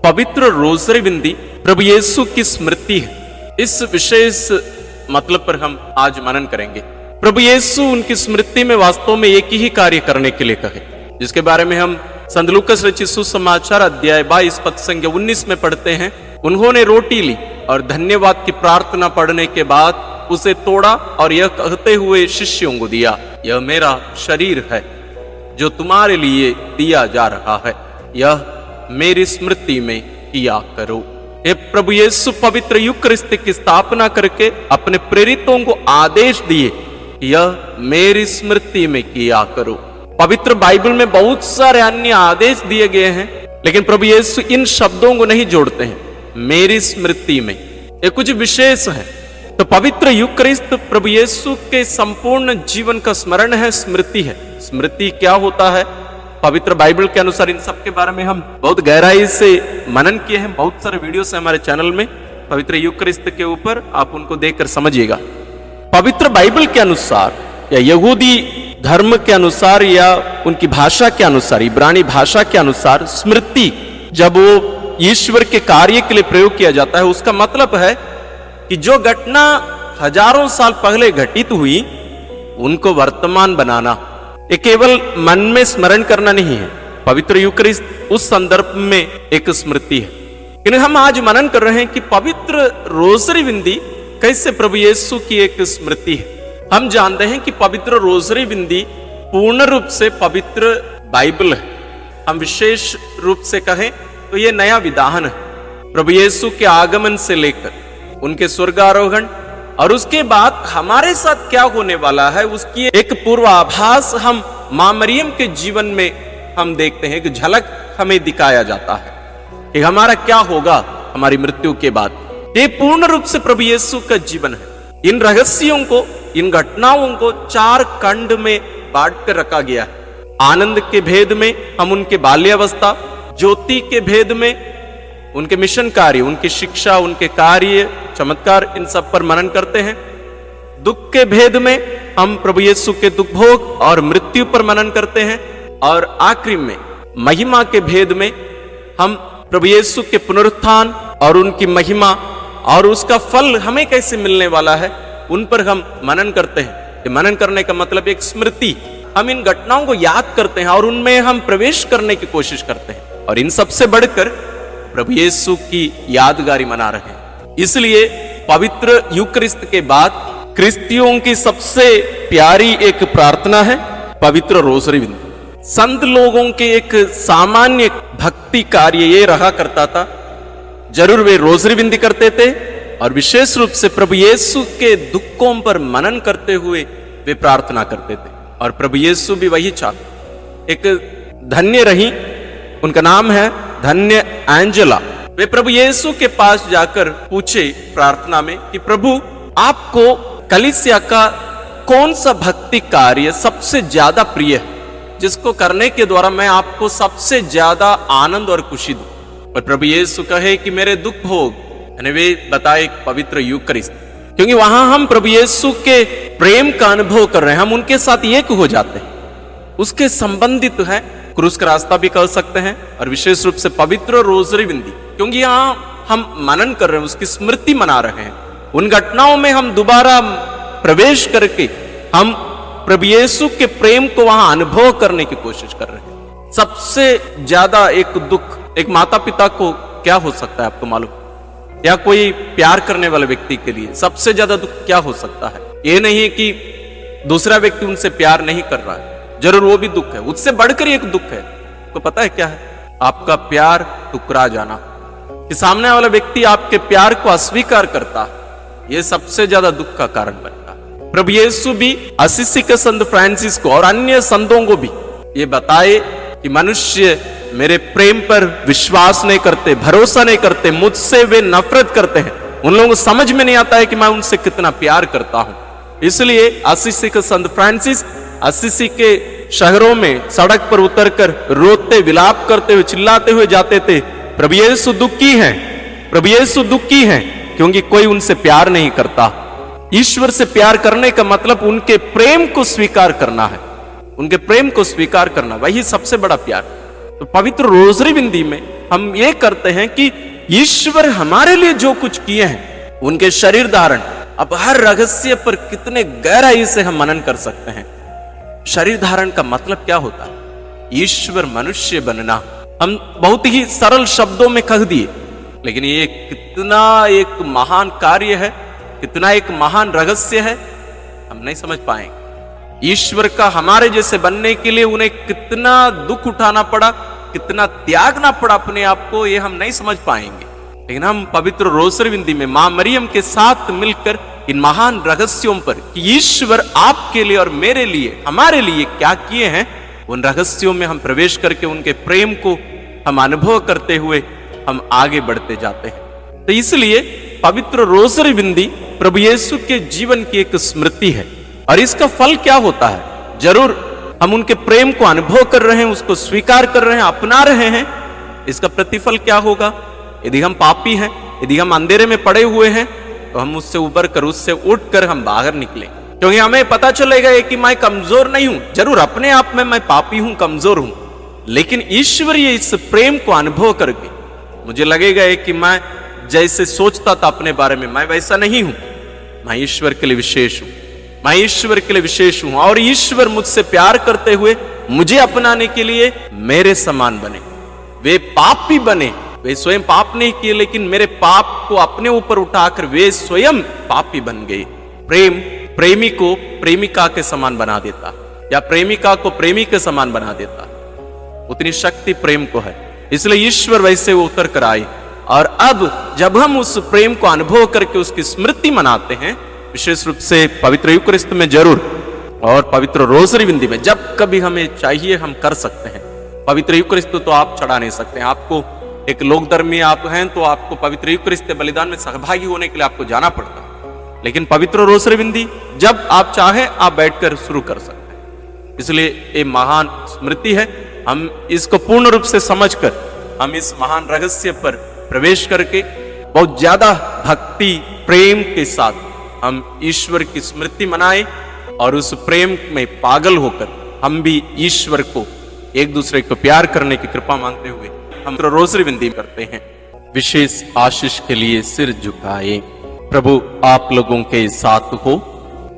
पवित्र रोज़री बिंदी प्रभु यीशु की स्मृति है। इस विशेष मतलब पर हम आज मनन करेंगे। प्रभु यीशु उनकी स्मृति में वास्तव में एक ही कार्य करने के लिए कहे, जिसके बारे में हम संत लूकास रचित सुसमाचार अध्याय 22 पद संख्या 19 में पढ़ते हैं। उन्होंने रोटी ली और धन्यवाद की प्रार्थना पढ़ने के बाद उसे तोड़ा और यह कहते हुए शिष्यों को दिया, यह मेरा शरीर है जो तुम्हारे लिए दिया जा रहा है, यह मेरी स्मृति में किया करो। ये प्रभु यीशु पवित्र यूकरिस्त की स्थापना करके अपने प्रेरितों को आदेश दिए, यह मेरी स्मृति में किया करो। पवित्र बाइबल में बहुत सारे अन्य आदेश दिए गए हैं, लेकिन प्रभु यीशु इन शब्दों को नहीं जोड़ते हैं, मेरी स्मृति में। ये कुछ विशेष है। तो पवित्र यूकरिस्त प्रभु यीशु के संपूर्ण जीवन का स्मरण है, स्मृति है। स्मृति क्या होता है? पवित्र बाइबल के अनुसार इन सब के बारे में हम बहुत गहराई से मनन किए हैं। बहुत सारे वीडियोस हैं हमारे चैनल में पवित्र यूकरिस्त के ऊपर, आप उनको देखकर समझिएगा। पवित्र बाइबल के अनुसार या यहूदी धर्म के अनुसार या उनकी भाषा के अनुसार, इब्रानी भाषा के अनुसार, स्मृति जब वो ईश्वर के कार्य के लिए प्रयोग किया जाता है, उसका मतलब है कि जो घटना हजारों साल पहले घटित हुई उनको वर्तमान बनाना। ये केवल मन में स्मरण करना नहीं है। पवित्र यूकरिस्त उस संदर्भ में एक स्मृति है। लेकिन हम आज मनन कर रहे हैं कि पवित्र रोज़री बिंदी कैसे प्रभु यीशु की एक स्मृति है। हम जानते हैं कि पवित्र रोज़री बिंदी पूर्ण रूप से पवित्र बाइबल है। हम विशेष रूप से कहें तो ये नया विधान है। प्रभु यीशु के आगमन से लेकर उनके स्वर्गारोहण और उसके बाद हमारे साथ क्या होने वाला है, उसकी एक पूर्वाभास हम मां मरियम के जीवन में हम देखते हैं कि झलक हमें दिखाया जाता है कि हमारा क्या होगा हमारी मृत्यु के बाद। ये पूर्ण रूप से प्रभु यीशु का जीवन है। इन रहस्यों को, इन घटनाओं को 4 खंड में बांट कर रखा गया है। आनंद के भेद में हम उनके बाल्यावस्था, ज्योति के भेद में उनके मिशन कार्य, उनकी शिक्षा, उनके कार्य, चमत्कार, इन सब पर मनन करते हैं। दुख के भेद में हम प्रभु यीशु के दुख भोग और मृत्यु पर मनन करते हैं। और आखिरी में महिमा के भेद में हम प्रभु यीशु के पुनरुत्थान और उनकी महिमा और उसका फल हमें कैसे मिलने वाला है, उन पर हम मनन करते हैं। ये मनन करने का मतलब एक स्मृति, हम इन घटनाओं को याद करते हैं और उनमें हम प्रवेश करने की कोशिश करते हैं और इन सबसे बढ़कर प्रभु यीशु की यादगारी मना रहे हैं। इसलिए पवित्र यूकरिस्त के बाद क्रिस्तियों की सबसे प्यारी एक प्रार्थना है पवित्र रोज़री बिंदी। संत लोगों के एक सामान्य भक्ति कार्य ये रहा करता था, जरूर वे रोज़री बिंदी करते थे और विशेष रूप से प्रभु यीशु के दुखों पर मनन करते हुए वे प्रार्थना करते थे। और प्रभु यीशु भी वही चाहते। एक धन्य रही, उनका नाम है धन्य एंजेला। वे प्रभु यीशु के पास जाकर पूछे प्रार्थना में कि प्रभु, आपको कलीसिया का कौन सा भक्ति कार्य सबसे ज्यादा प्रिय है, जिसको करने के द्वारा मैं आपको सबसे ज्यादा आनंद और खुशी दूं। और प्रभु यीशु कहे कि मेरे दुख भोग, यानी वे बताए पवित्र यूकरिस्त, क्योंकि वहां हम प्रभु यीशु के प्रेम का अनुभव कर रहे हैं, हम उनके साथ एक हो जाते हैं। उसके संबंधित है क्रूस का रास्ता भी कह सकते हैं और विशेष रूप से पवित्र रोज़री बिंदी, क्योंकि यहाँ हम मनन कर रहे हैं, उसकी स्मृति मना रहे हैं। उन घटनाओं में हम दोबारा प्रवेश करके हम प्रभु यीशु के प्रेम को वहां अनुभव करने की कोशिश कर रहे हैं। सबसे ज्यादा एक दुख एक माता पिता को क्या हो सकता है, आपको मालूम? या कोई प्यार करने वाले व्यक्ति के लिए सबसे ज्यादा दुख क्या हो सकता है? ये नहीं है कि दूसरा व्यक्ति उनसे प्यार नहीं कर रहा है, जरूर वो भी दुख है, उससे बढ़कर एक दुख है। तो पता है क्या है? आपका प्यार टुकरा जाना, कि सामने वाला व्यक्ति आपके प्यार को अस्वीकार करता है, यह सबसे ज्यादा दुख का कारण बनता है। प्रभु यीशु भी असिसी के संत फ्रांसिस को और अन्य संतों को भी ये बताए कि मनुष्य मेरे प्रेम पर विश्वास नहीं करते, भरोसा नहीं करते, मुझसे वे नफरत करते हैं। उन लोगों को समझ में नहीं आता है कि मैं उनसे कितना प्यार करता हूं। इसलिए असिसी के संत फ्रांसिस असिसी के शहरों में सड़क पर उतरकर रोते, विलाप करते हुए, चिल्लाते हुए जाते थे, प्रभु यीशु दुखी हैं, प्रभु यीशु दुखी हैं, क्योंकि कोई उनसे प्यार नहीं करता। ईश्वर से प्यार करने का मतलब उनके प्रेम को स्वीकार करना है, उनके प्रेम को स्वीकार करना, वही सबसे बड़ा प्यार। तो पवित्र रोजरी बिंदी में हम ये करते हैं कि ईश्वर हमारे लिए जो कुछ किए हैं, उनके शरीर धारण, अब हर रहस्य पर कितने गहराई से हम मनन कर सकते हैं। शरीर धारण का मतलब क्या होता है? ईश्वर मनुष्य बनना। हम बहुत ही सरल शब्दों में कह दिए, लेकिन ये कितना एक महान कार्य है, कितना एक महान रहस्य है, हम नहीं समझ पाएंगे। ईश्वर का हमारे जैसे बनने के लिए उन्हें कितना दुख उठाना पड़ा, कितना त्यागना पड़ा अपने आप को, ये हम नहीं समझ पाएंगे। लेकिन हम पवित्र रोजरी बिंदी में मां मरियम के साथ मिलकर इन महान रहस्यों पर कि ईश्वर आपके लिए और मेरे लिए, हमारे लिए क्या किए हैं, उन रहस्यों में हम प्रवेश करके उनके प्रेम को हम अनुभव करते हुए हम आगे बढ़ते जाते हैं। तो इसलिए पवित्र रोजरी बिंदी प्रभु यीशु के जीवन की एक स्मृति है। और इसका फल क्या होता है? जरूर हम उनके प्रेम को अनुभव कर रहे हैं, उसको स्वीकार कर रहे हैं, अपना रहे हैं। इसका प्रतिफल क्या होगा? यदि हम पापी हैं, यदि हम अंधेरे में पड़े हुए हैं, तो हम उससे उबर कर, उससे उठकर हम बाहर निकलें, क्योंकि हमें पता चलेगा कि मैं कमजोर नहीं हूं। जरूर अपने आप में मैं पापी हूं, कमजोर हूं, लेकिन ईश्वरीय इस प्रेम को अनुभव करके मुझे लगेगा कि मैं जैसे सोचता था अपने बारे में, मैं वैसा नहीं हूं। मैं ईश्वर के लिए विशेष हूं, मैं ईश्वर के लिए विशेष हूं, और ईश्वर मुझसे प्यार करते हुए मुझे अपनाने के लिए मेरे समान बने। वे पापी बने, वे स्वयं पाप नहीं किए, लेकिन मेरे पाप को अपने ऊपर उठाकर वे स्वयं पापी बन गए। प्रेम प्रेमी को प्रेमिका के समान बना देता, या प्रेमिका को प्रेमी के समान बना देता। उतनी शक्ति प्रेम को है, इसलिए ईश्वर वैसे उतर कर आए। और अब जब हम उस प्रेम को अनुभव करके उसकी स्मृति मनाते हैं, विशेष रूप से पवित्र यूकरिस्त में जरूर, और पवित्र रोजरी बिंदी में जब कभी हमें चाहिए हम कर सकते हैं। पवित्र यूकरिस्त तो आप चढ़ा नहीं सकते हैं, आपको एक लोकधर्मी आप हैं तो आपको पवित्र यूकरिस्त बलिदान में सहभागी होने के लिए आपको जाना पड़ता है। लेकिन पवित्र रोजरी बिंदी जब आप चाहे आप बैठकर शुरू कर सकते हैं। इसलिए ये महान स्मृति है। हम इसको पूर्ण रूप से समझकर हम इस महान रहस्य पर प्रवेश करके बहुत ज्यादा भक्ति प्रेम के साथ हम ईश्वर की स्मृति मनाएं, और उस प्रेम में पागल होकर हम भी ईश्वर को एक दूसरे को प्यार करने की कृपा मांगते हुए हम रोजरी बिंदी करते हैं। विशेष आशीष के लिए सिर झुकाए। प्रभु आप लोगों के साथ हो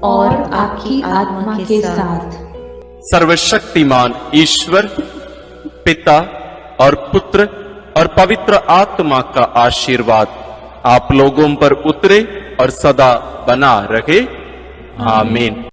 और आपकी आत्मा के साथ। सर्वशक्तिमान ईश्वर पिता और पुत्र और पवित्र आत्मा का आशीर्वाद आप लोगों पर उतरे और सदा बना रहे। आमीन।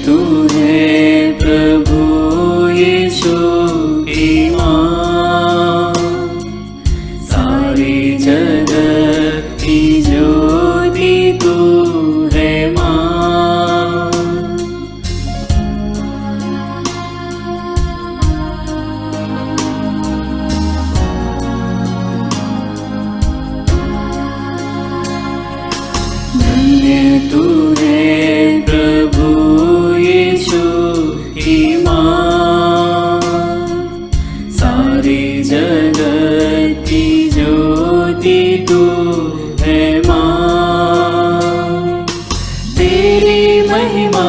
तू है प्रभु यीशु की मां, सारी जगत की ज्योति तू है मां। धन्य तू है प्रभु यीशु की मां, सारी जगत की ज्योति तू है मां। तेरी महिमा